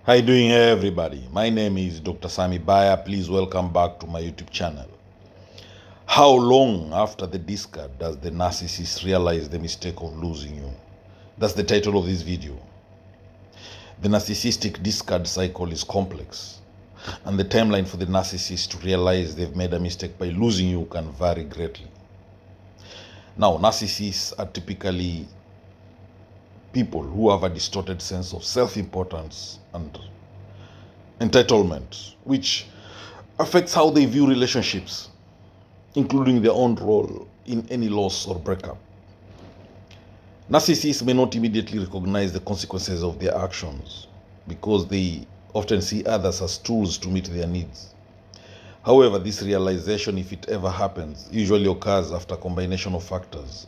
How you doing, everybody? My name is Dr. Sami Baya. Please welcome back to my YouTube channel. How long after the discard does the narcissist realize the mistake of losing you? That's the title of this video. The narcissistic discard cycle is complex, and the timeline for the narcissist to realize they've made a mistake by losing you can vary greatly. Now, narcissists are typically people who have a distorted sense of self-importance and entitlement, which affects how they view relationships, including their own role in any loss or breakup. Narcissists may not immediately recognize the consequences of their actions because they often see others as tools to meet their needs. However, this realization, if it ever happens, usually occurs after a combination of factors.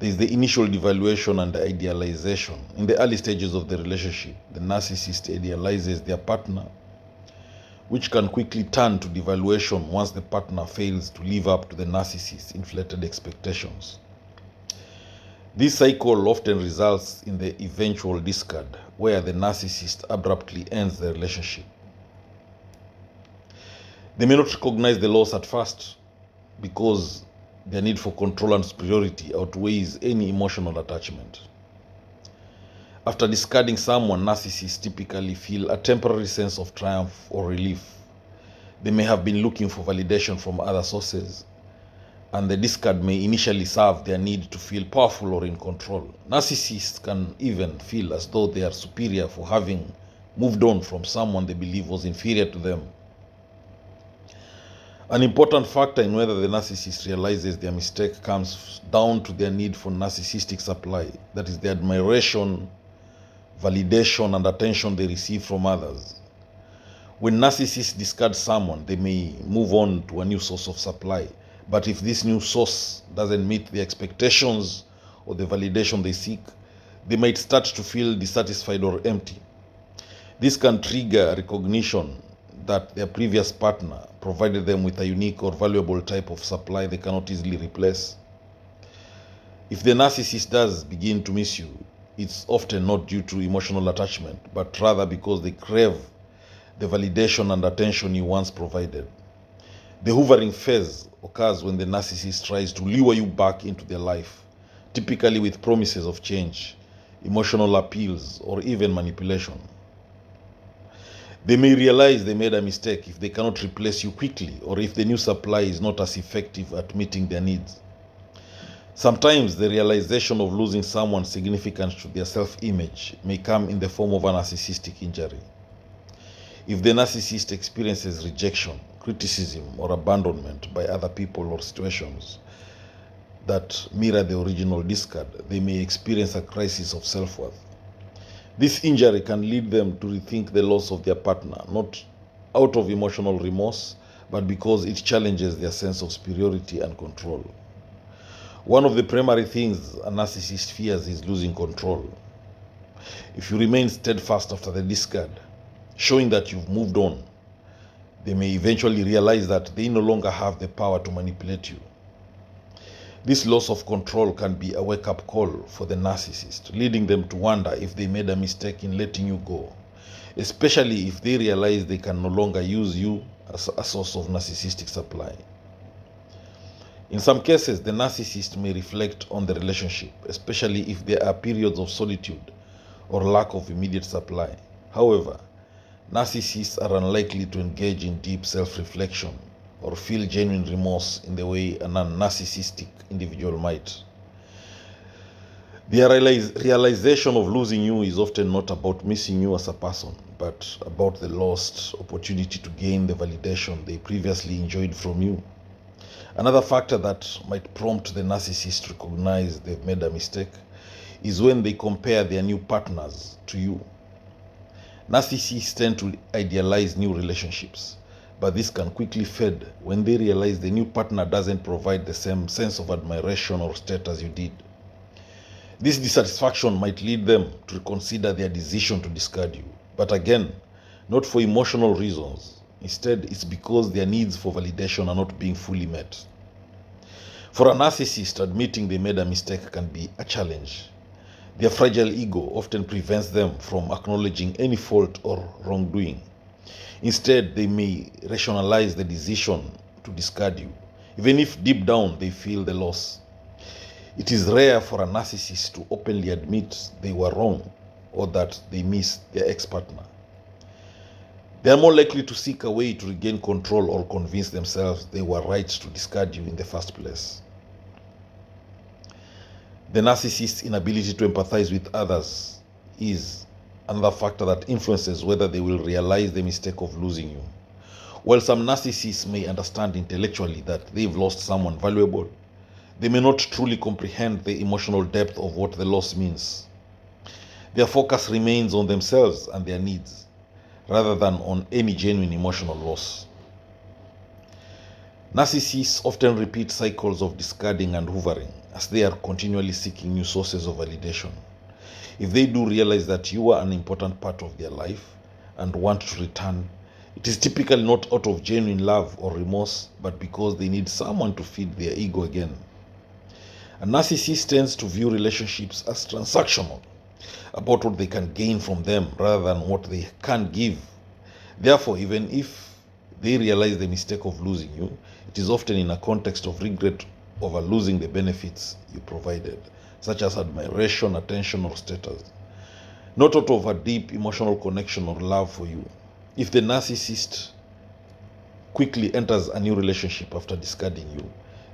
There is the initial devaluation and idealization. In the early stages of the relationship, the narcissist idealizes their partner, which can quickly turn to devaluation once the partner fails to live up to the narcissist's inflated expectations. This cycle often results in the eventual discard, where the narcissist abruptly ends the relationship. They may not recognize the loss at first because their need for control and superiority outweighs any emotional attachment. After discarding someone, narcissists typically feel a temporary sense of triumph or relief. They may have been looking for validation from other sources, and the discard may initially serve their need to feel powerful or in control. Narcissists can even feel as though they are superior for having moved on from someone they believe was inferior to them. An important factor in whether the narcissist realizes their mistake comes down to their need for narcissistic supply, that is, the admiration, validation, and attention they receive from others. When narcissists discard someone, they may move on to a new source of supply. But if this new source doesn't meet the expectations or the validation they seek, they might start to feel dissatisfied or empty. This can trigger recognition that their previous partner provided them with a unique or valuable type of supply they cannot easily replace. If the narcissist does begin to miss you, it's often not due to emotional attachment, but rather because they crave the validation and attention you once provided. The hovering phase occurs when the narcissist tries to lure you back into their life, typically with promises of change, emotional appeals, or even manipulation. They may realize they made a mistake if they cannot replace you quickly or if the new supply is not as effective at meeting their needs. Sometimes the realization of losing someone significant to their self-image may come in the form of a narcissistic injury. If the narcissist experiences rejection, criticism, or abandonment by other people or situations that mirror the original discard, they may experience a crisis of self-worth. This injury can lead them to rethink the loss of their partner, not out of emotional remorse, but because it challenges their sense of superiority and control. One of the primary things a narcissist fears is losing control. If you remain steadfast after the discard, showing that you've moved on, they may eventually realize that they no longer have the power to manipulate you. This loss of control can be a wake-up call for the narcissist, leading them to wonder if they made a mistake in letting you go, especially if they realize they can no longer use you as a source of narcissistic supply. In some cases, the narcissist may reflect on the relationship, especially if there are periods of solitude or lack of immediate supply. However, narcissists are unlikely to engage in deep self-reflection or feel genuine remorse in the way a non-narcissistic individual might. The realization of losing you is often not about missing you as a person, but about the lost opportunity to gain the validation they previously enjoyed from you. Another factor that might prompt the narcissist to recognize they've made a mistake is when they compare their new partners to you. Narcissists tend to idealize new relationships, but this can quickly fade when they realize the new partner doesn't provide the same sense of admiration or status you did. This dissatisfaction might lead them to reconsider their decision to discard you, but again, not for emotional reasons. Instead, it's because their needs for validation are not being fully met. For a narcissist, admitting they made a mistake can be a challenge. Their fragile ego often prevents them from acknowledging any fault or wrongdoing. Instead, they may rationalize the decision to discard you, even if deep down they feel the loss. It is rare for a narcissist to openly admit they were wrong or that they missed their ex-partner. They are more likely to seek a way to regain control or convince themselves they were right to discard you in the first place. The narcissist's inability to empathize with others is another factor that influences whether they will realize the mistake of losing you. While some narcissists may understand intellectually that they've lost someone valuable, they may not truly comprehend the emotional depth of what the loss means. Their focus remains on themselves and their needs, rather than on any genuine emotional loss. Narcissists often repeat cycles of discarding and hoovering as they are continually seeking new sources of validation. If they do realize that you are an important part of their life and want to return, it is typically not out of genuine love or remorse, but because they need someone to feed their ego again. A narcissist tends to view relationships as transactional, about what they can gain from them rather than what they can give. Therefore, even if they realize the mistake of losing you, it is often in a context of regret over losing the benefits you provided, such as admiration, attention, or status, not out of a deep emotional connection or love for you. If the narcissist quickly enters a new relationship after discarding you,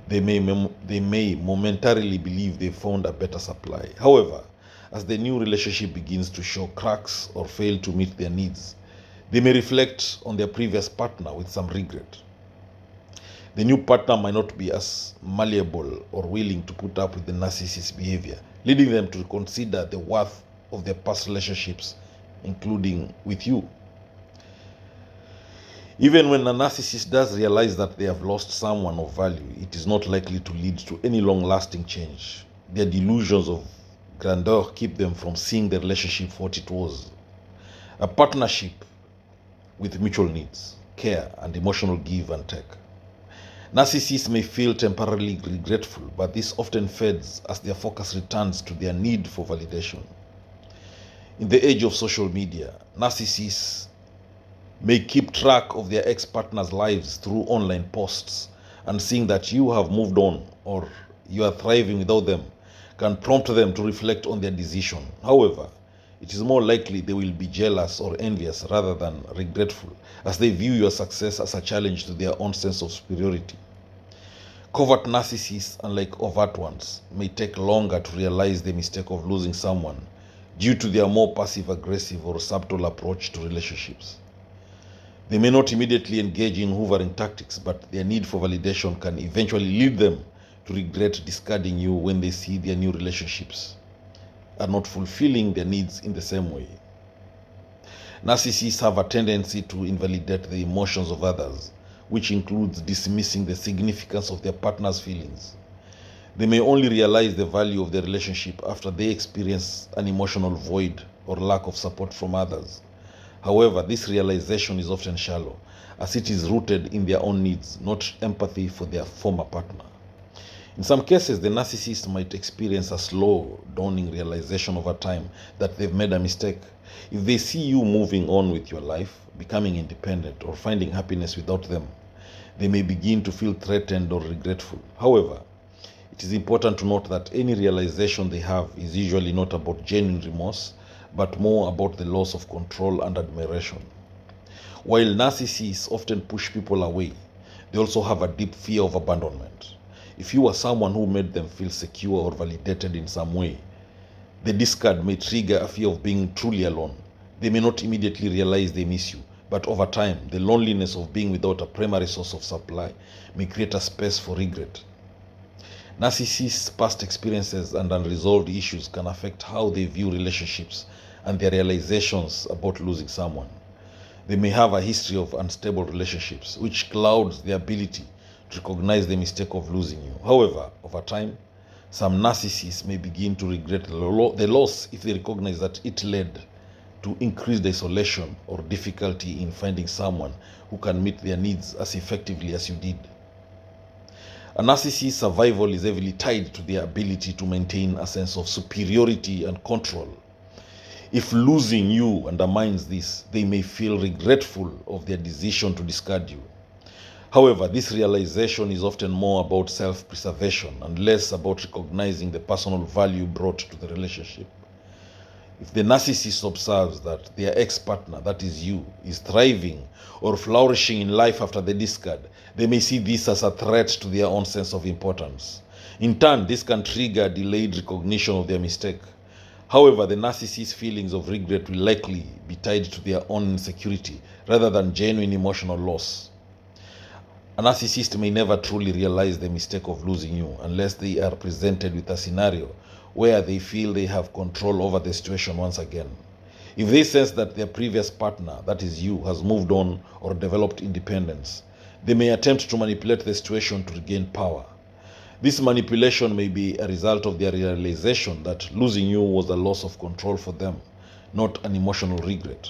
they may momentarily believe they found a better supply. However, as the new relationship begins to show cracks or fail to meet their needs, they may reflect on their previous partner with some regret. The new partner might not be as malleable or willing to put up with the narcissist's behavior, leading them to consider the worth of their past relationships, including with you. Even when a narcissist does realize that they have lost someone of value, it is not likely to lead to any long-lasting change. Their delusions of grandeur keep them from seeing the relationship for what it was: a partnership with mutual needs, care, and emotional give and take. Narcissists may feel temporarily regretful, but this often fades as their focus returns to their need for validation. In the age of social media, narcissists may keep track of their ex-partners' lives through online posts, and seeing that you have moved on or you are thriving without them can prompt them to reflect on their decision. However, it is more likely they will be jealous or envious rather than regretful, as they view your success as a challenge to their own sense of superiority. Covert narcissists, unlike overt ones, may take longer to realize the mistake of losing someone due to their more passive-aggressive or subtle approach to relationships. They may not immediately engage in hoovering tactics, but their need for validation can eventually lead them to regret discarding you when they see their new relationships are not fulfilling their needs in the same way. Narcissists have a tendency to invalidate the emotions of others, which includes dismissing the significance of their partner's feelings. They may only realize the value of the relationship after they experience an emotional void or lack of support from others. However, this realization is often shallow, as it is rooted in their own needs, not empathy for their former partner. In some cases, the narcissist might experience a slow, dawning realization over time that they've made a mistake. If they see you moving on with your life, becoming independent, or finding happiness without them, they may begin to feel threatened or regretful. However, it is important to note that any realization they have is usually not about genuine remorse, but more about the loss of control and admiration. While narcissists often push people away, they also have a deep fear of abandonment. If you are someone who made them feel secure or validated in some way, the discard may trigger a fear of being truly alone. They may not immediately realize they miss you, but over time, the loneliness of being without a primary source of supply may create a space for regret. Narcissists' past experiences and unresolved issues can affect how they view relationships and their realizations about losing someone. They may have a history of unstable relationships, which clouds their ability to recognize the mistake of losing you. However, over time, some narcissists may begin to regret the loss if they recognize that it led to increased isolation or difficulty in finding someone who can meet their needs as effectively as you did. A narcissist's survival is heavily tied to their ability to maintain a sense of superiority and control. If losing you undermines this, they may feel regretful of their decision to discard you. However, this realization is often more about self-preservation and less about recognizing the personal value brought to the relationship. If the narcissist observes that their ex-partner, that is you, is thriving or flourishing in life after the discard, they may see this as a threat to their own sense of importance. In turn, this can trigger delayed recognition of their mistake. However, the narcissist's feelings of regret will likely be tied to their own insecurity rather than genuine emotional loss. A narcissist may never truly realize the mistake of losing you unless they are presented with a scenario where they feel they have control over the situation once again. If they sense that their previous partner, that is you, has moved on or developed independence, they may attempt to manipulate the situation to regain power. This manipulation may be a result of their realization that losing you was a loss of control for them, not an emotional regret.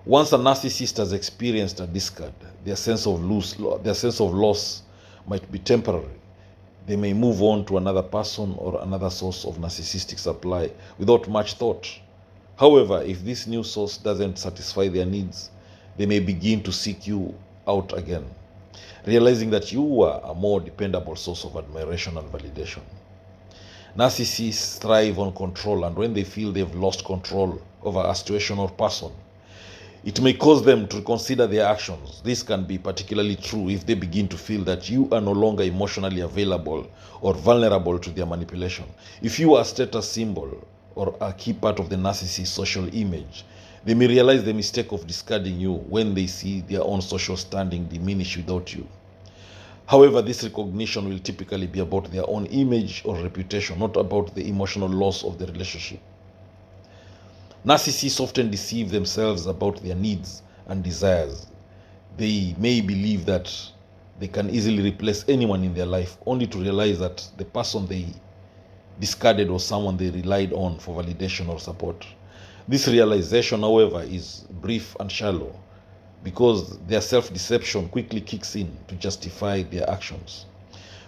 Once a narcissist has experienced a discard, their sense of loss might be temporary. They may move on to another person or another source of narcissistic supply without much thought. However, if this new source doesn't satisfy their needs, they may begin to seek you out again, realizing that you are a more dependable source of admiration and validation. Narcissists thrive on control, and when they feel they've lost control over a situation or person, it may cause them to reconsider their actions. This can be particularly true if they begin to feel that you are no longer emotionally available or vulnerable to their manipulation. If you are a status symbol or a key part of the narcissist's social image, they may realize the mistake of discarding you when they see their own social standing diminish without you. However, this recognition will typically be about their own image or reputation, not about the emotional loss of the relationship. Narcissists often deceive themselves about their needs and desires. They may believe that they can easily replace anyone in their life, only to realize that the person they discarded was someone they relied on for validation or support. This realization, however, is brief and shallow because their self-deception quickly kicks in to justify their actions.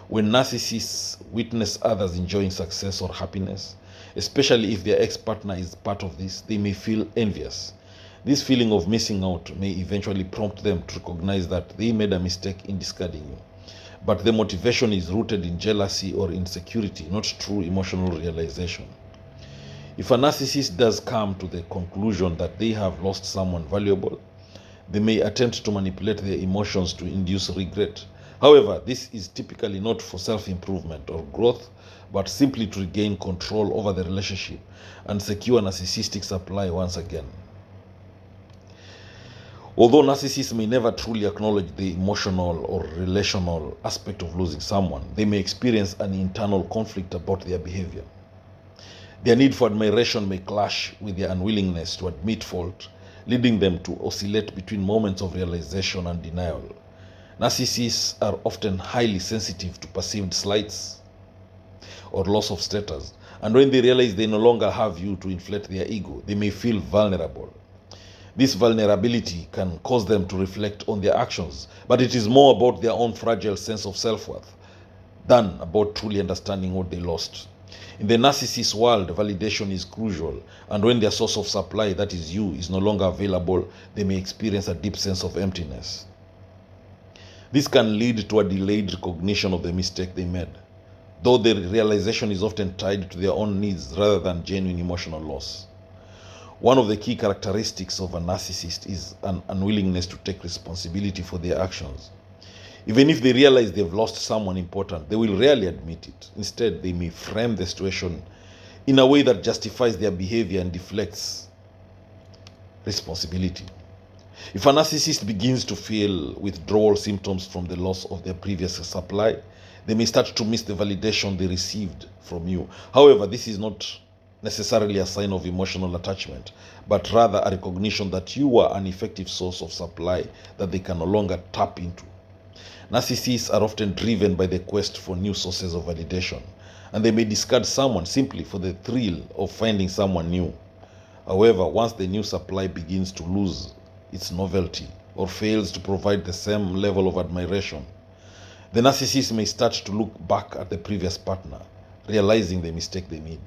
When narcissists witness others enjoying success or happiness, especially if their ex-partner is part of this, they may feel envious. This feeling of missing out may eventually prompt them to recognize that they made a mistake in discarding you. But the motivation is rooted in jealousy or insecurity, not true emotional realization. If a narcissist does come to the conclusion that they have lost someone valuable, they may attempt to manipulate their emotions to induce regret. However, this is typically not for self-improvement or growth, but simply to regain control over the relationship and secure narcissistic supply once again. Although narcissists may never truly acknowledge the emotional or relational aspect of losing someone, they may experience an internal conflict about their behavior. Their need for admiration may clash with their unwillingness to admit fault, leading them to oscillate between moments of realization and denial. Narcissists are often highly sensitive to perceived slights or loss of status, and when they realize they no longer have you to inflate their ego, they may feel vulnerable. This vulnerability can cause them to reflect on their actions, but it is more about their own fragile sense of self-worth than about truly understanding what they lost. In the narcissist world, validation is crucial, and when their source of supply, that is you, is no longer available, they may experience a deep sense of emptiness. This can lead to a delayed recognition of the mistake they made, though the realization is often tied to their own needs rather than genuine emotional loss. One of the key characteristics of a narcissist is an unwillingness to take responsibility for their actions. Even if they realize they've lost someone important, they will rarely admit it. Instead, they may frame the situation in a way that justifies their behavior and deflects responsibility. If a narcissist begins to feel withdrawal symptoms from the loss of their previous supply, they may start to miss the validation they received from you. However, this is not necessarily a sign of emotional attachment, but rather a recognition that you are an effective source of supply that they can no longer tap into. Narcissists are often driven by the quest for new sources of validation, and they may discard someone simply for the thrill of finding someone new. However, once the new supply begins to lose its novelty or fails to provide the same level of admiration, The narcissist may start to look back at the previous partner, realizing the mistake they made.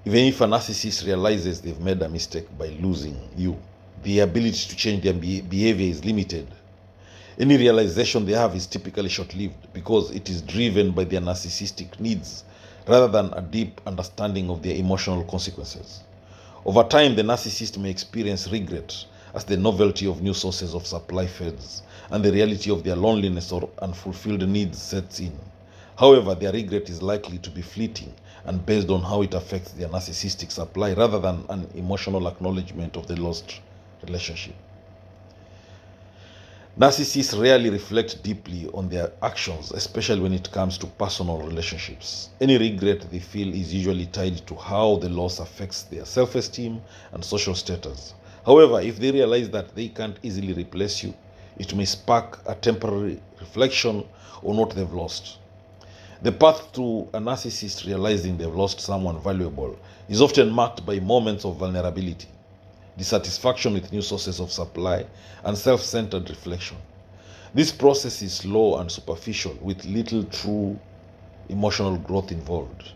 Even if a narcissist realizes they've made a mistake by losing you, the ability to change their behavior is limited. Any realization they have is typically short-lived because it is driven by their narcissistic needs rather than a deep understanding of their emotional consequences. Over time, the narcissist may experience regret as the novelty of new sources of supply fades and the reality of their loneliness or unfulfilled needs sets in. However, their regret is likely to be fleeting and based on how it affects their narcissistic supply rather than an emotional acknowledgement of the lost relationship. Narcissists rarely reflect deeply on their actions, especially when it comes to personal relationships. Any regret they feel is usually tied to how the loss affects their self-esteem and social status. However, if they realize that they can't easily replace you, it may spark a temporary reflection on what they've lost. The path to a narcissist realizing they've lost someone valuable is often marked by moments of vulnerability, dissatisfaction with new sources of supply, and self-centered reflection. This process is slow and superficial, with little true emotional growth involved.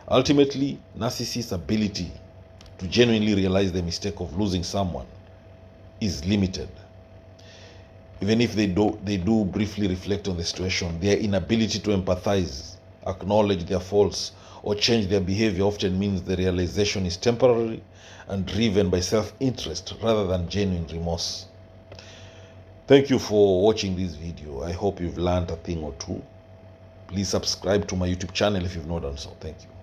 Ultimately, narcissists' ability to genuinely realize the mistake of losing someone is limited. Even if they do briefly reflect on the situation, their inability to empathize, acknowledge their faults, or change their behavior often means the realization is temporary and driven by self-interest rather than genuine remorse. Thank you for watching this video. I hope you've learned a thing or two. Please subscribe to my YouTube channel if you've not done so. Thank you.